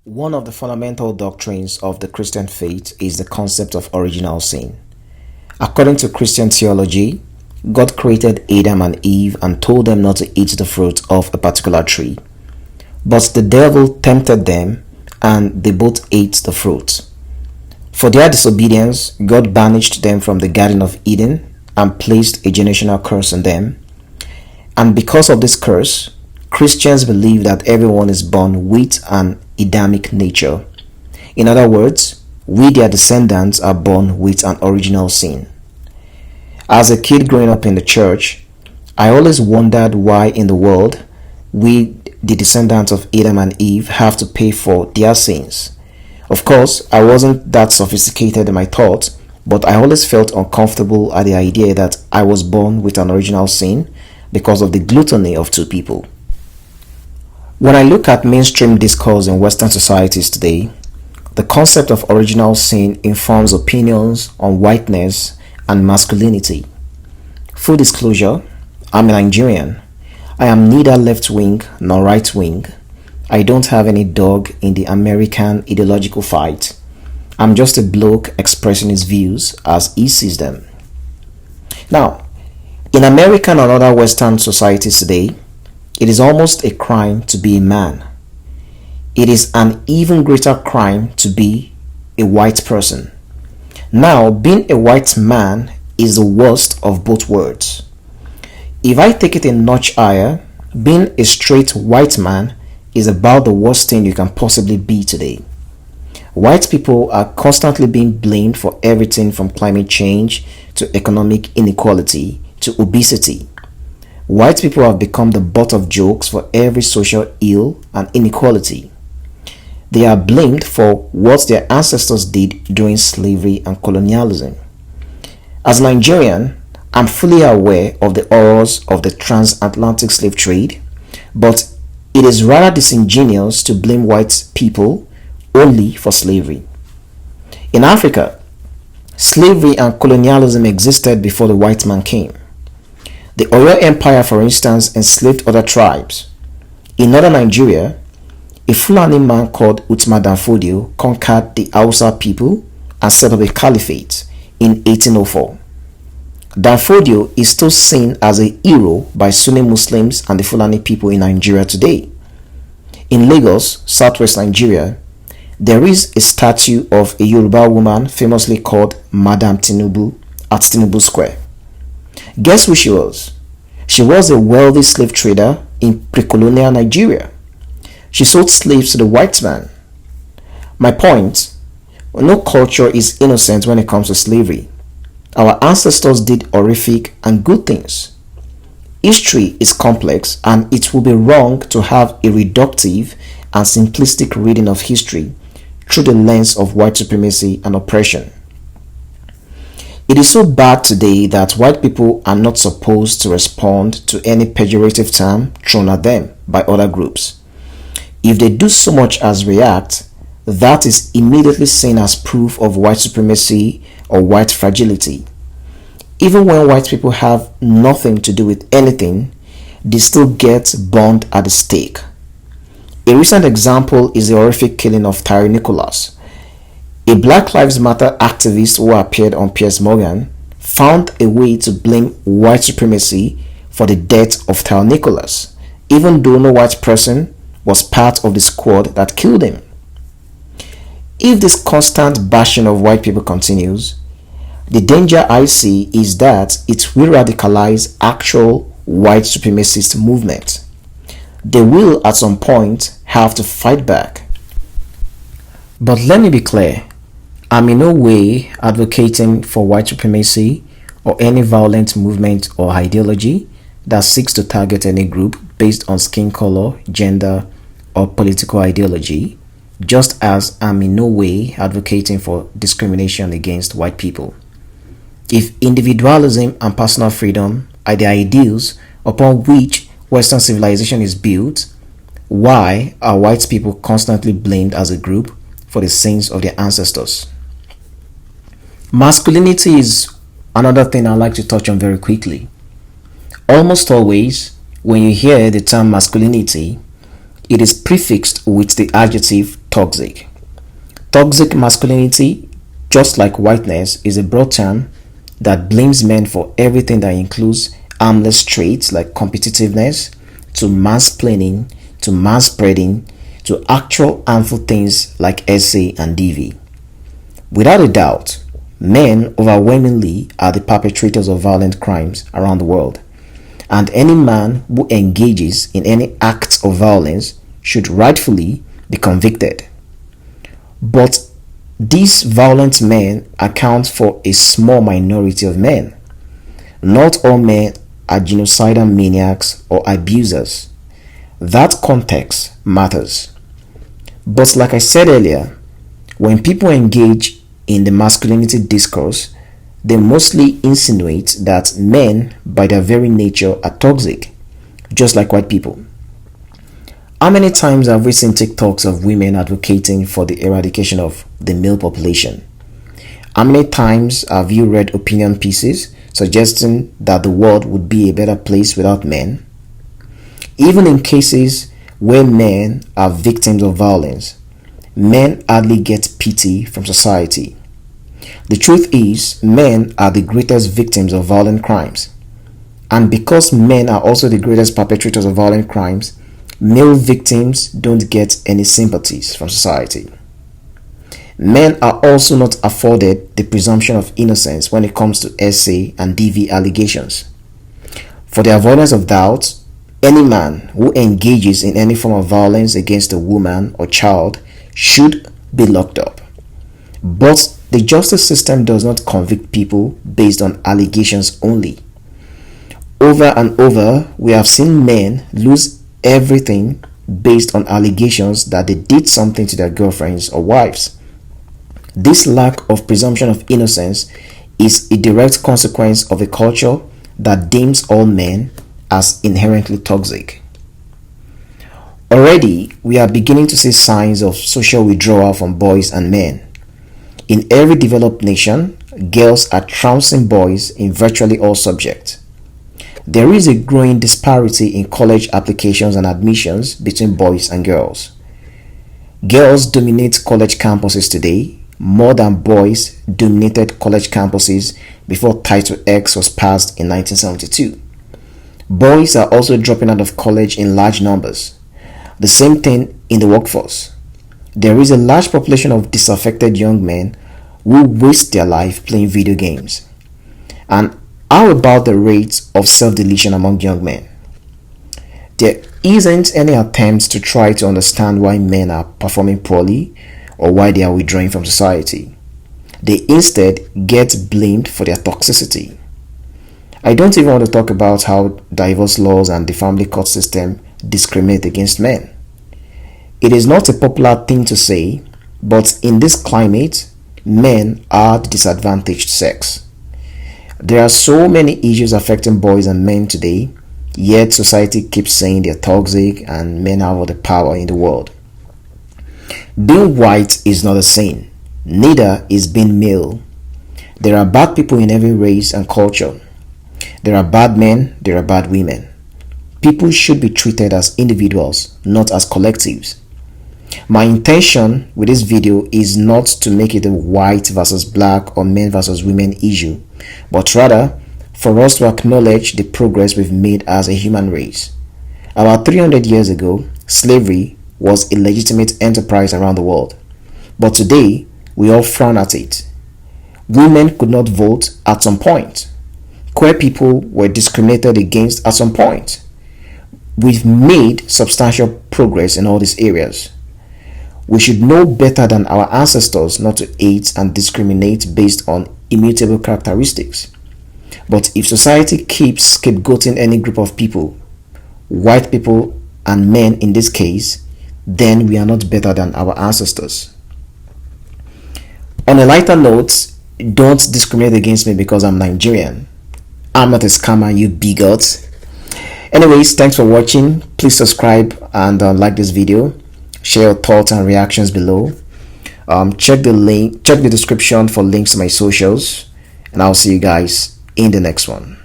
One of the fundamental doctrines of the Christian faith is the concept of original sin. According to Christian theology, God created Adam and Eve and told them not to eat the fruit of a particular tree. But the devil tempted them and they both ate the fruit. For their disobedience, God banished them from the Garden of Eden and placed a generational curse on them. And because of this curse, Christians believe that everyone is born with an Adamic nature. In other words, we their descendants are born with an original sin. As a kid growing up in the church, I always wondered why in the world we, the descendants of Adam and Eve, have to pay for their sins. Of course, I wasn't that sophisticated in my thoughts, but I always felt uncomfortable at the idea that I was born with an original sin because of the gluttony of two people. When I look at mainstream discourse in Western societies today, the concept of original sin informs opinions on whiteness and masculinity. Full disclosure, I'm a Nigerian. I am neither left-wing nor right-wing. I don't have any dog in the American ideological fight. I'm just a bloke expressing his views as he sees them. Now, in American and other Western societies today, it is almost a crime to be a man. It is an even greater crime to be a white person. Now, being a white man is the worst of both worlds. If I take it a notch higher, being a straight white man is about the worst thing you can possibly be today. White people are constantly being blamed for everything from climate change to economic inequality to obesity. White people have become the butt of jokes for every social ill and inequality. They are blamed for what their ancestors did during slavery and colonialism. As a Nigerian, I'm fully aware of the horrors of the transatlantic slave trade, but it is rather disingenuous to blame white people only for slavery. In Africa, slavery and colonialism existed before the white man came. The Oyo Empire, for instance, enslaved other tribes. In northern Nigeria, a Fulani man called Uthman Danfodio conquered the Hausa people and set up a caliphate in 1804. Danfodio is still seen as a hero by Sunni Muslims and the Fulani people in Nigeria today. In Lagos, southwest Nigeria, there is a statue of a Yoruba woman famously called Madam Tinubu at Tinubu Square. Guess who she was? She was a wealthy slave trader in pre-colonial Nigeria. She sold slaves to the white man. My point, no culture is innocent when it comes to slavery. Our ancestors did horrific and good things. History is complex and it will be wrong to have a reductive and simplistic reading of history through the lens of white supremacy and oppression. It is so bad today that white people are not supposed to respond to any pejorative term thrown at them by other groups. If they do so much as react, that is immediately seen as proof of white supremacy or white fragility. Even when white people have nothing to do with anything, they still get burned at the stake. A recent example is the horrific killing of Tyree Nicholas. A Black Lives Matter activist who appeared on Piers Morgan found a way to blame white supremacy for the death of Tyree Nicholas, even though no white person was part of the squad that killed him. If this constant bashing of white people continues, the danger I see is that it will radicalize actual white supremacist movement. They will at some point have to fight back. But let me be clear, I'm in no way advocating for white supremacy or any violent movement or ideology that seeks to target any group based on skin color, gender, or political ideology, just as I'm in no way advocating for discrimination against white people. If individualism and personal freedom are the ideals upon which Western civilization is built, why are white people constantly blamed as a group for the sins of their ancestors? Masculinity is another thing I'd like to touch on very quickly. Almost always, when you hear the term masculinity, it is prefixed with the adjective toxic. Toxic masculinity, just like whiteness, is a broad term that blames men for everything that includes harmless traits like competitiveness, to mansplaining, to manspreading, to actual harmful things like SA and DV. Without a doubt, men overwhelmingly are the perpetrators of violent crimes around the world, and any man who engages in any act of violence should rightfully be convicted. But these violent men account for a small minority of men. Not all men are genocidal maniacs or abusers. That context matters. But like I said earlier, when people engage in the masculinity discourse, they mostly insinuate that men, by their very nature, are toxic, just like white people. How many times have we seen TikToks of women advocating for the eradication of the male population? How many times have you read opinion pieces suggesting that the world would be a better place without men? Even in cases where men are victims of violence, men hardly get pity from society. The truth is, men are the greatest victims of violent crimes. And because men are also the greatest perpetrators of violent crimes, male victims don't get any sympathies from society. Men are also not afforded the presumption of innocence when it comes to SA and DV allegations. For the avoidance of doubt, any man who engages in any form of violence against a woman or child should be locked up. But the justice system does not convict people based on allegations only. Over and over, we have seen men lose everything based on allegations that they did something to their girlfriends or wives. This lack of presumption of innocence is a direct consequence of a culture that deems all men as inherently toxic. Already, we are beginning to see signs of social withdrawal from boys and men. In every developed nation, girls are trouncing boys in virtually all subjects. There is a growing disparity in college applications and admissions between boys and girls. Girls dominate college campuses today more than boys dominated college campuses before Title X was passed in 1972. Boys are also dropping out of college in large numbers. The same thing in the workforce. There is a large population of disaffected young men who waste their life playing video games. And how about the rate of self-deletion among young men? There isn't any attempt to try to understand why men are performing poorly or why they are withdrawing from society. They instead get blamed for their toxicity. I don't even want to talk about how divorce laws and the family court system discriminate against men. It is not a popular thing to say, but in this climate, men are the disadvantaged sex. There are so many issues affecting boys and men today, yet society keeps saying they're toxic and men have all the power in the world. Being white is not a sin, neither is being male. There are bad people in every race and culture. There are bad men, there are bad women. People should be treated as individuals, not as collectives. My intention with this video is not to make it a white versus black or men versus women issue, but rather for us to acknowledge the progress we've made as a human race. About 300 years ago, slavery was a legitimate enterprise around the world, but today we all frown at it. Women could not vote at some point. Queer people were discriminated against at some point. We've made substantial progress in all these areas. We should know better than our ancestors not to hate and discriminate based on immutable characteristics. But if society keeps scapegoating any group of people, white people and men in this case, then we are not better than our ancestors. On a lighter note, don't discriminate against me because I'm Nigerian. I'm not a scammer, you bigot. Anyways, thanks for watching. Please subscribe and like this video. Share your thoughts and reactions below. Check the description for links to my socials, and I'll see you guys in the next one.